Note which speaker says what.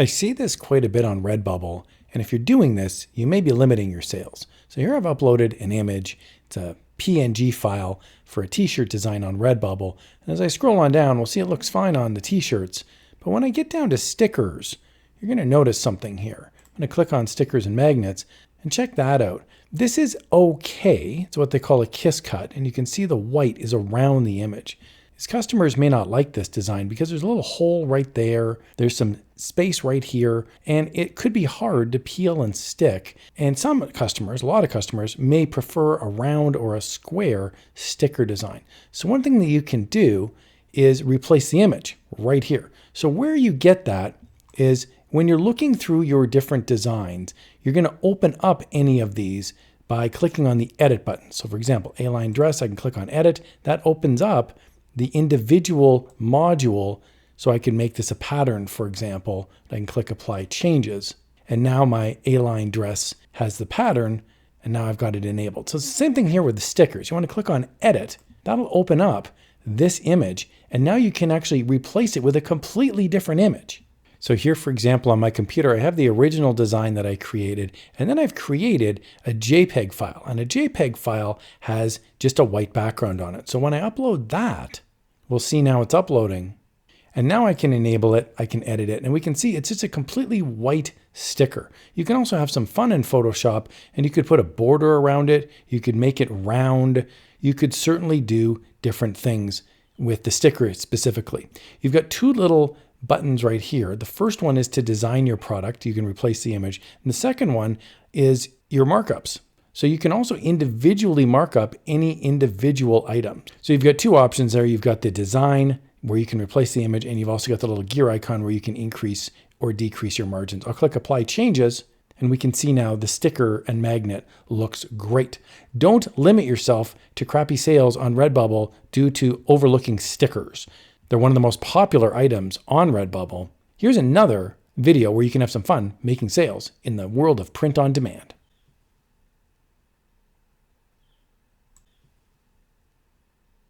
Speaker 1: I see this quite a bit on Redbubble, and if you're doing this, you may be limiting your sales. So here I've uploaded an image. It's a PNG file for a t-shirt design on Redbubble. And as I scroll on down, we'll see it looks fine on the t-shirts. But when I get down to stickers, you're going to notice something here. I'm going to click on stickers and magnets and check that out. This is okay. It's what they call a kiss cut, and you can see the white is around the image. These customers may not like this design because there's a little hole right there. There's some space right here, and it could be hard to peel and stick. And some customers, a lot of customers, may prefer a round or a square sticker design. So one thing that you can do is replace the image right here. So where you get that is when you're looking through your different designs, you're going to open up any of these by clicking on the edit button. So for example, A-line dress, I can click on edit. That opens up the individual module, so I can make this a pattern, for example. I can click apply changes, and now my A-line dress has the pattern, and now I've got it enabled. So it's the same thing here with the stickers. You want to click on edit. That'll open up this image, and now you can actually replace it with a completely different image. So here, for example, on my computer, I have the original design that I created, and then I've created a JPEG file, and a JPEG file has just a white background on it. So when I upload that, we'll see now it's uploading, and now I can enable it, I can edit it, and we can see it's just a completely white sticker. You can also have some fun in Photoshop, and you could put a border around it, you could make it round, you could certainly do different things with the sticker specifically. You've got two little buttons right here. The first one is to design your product. You can replace the image. And the second one is your markups. So you can also individually mark up any individual item. So you've got two options there. You've got the design where you can replace the image, and you've also got the little gear icon where you can increase or decrease your margins. I'll click apply changes, and we can see now the sticker and magnet looks great. Don't limit yourself to crappy sales on Redbubble due to overlooking stickers. They're one of the most popular items on Redbubble. Here's another video where you can have some fun making sales in the world of print on demand.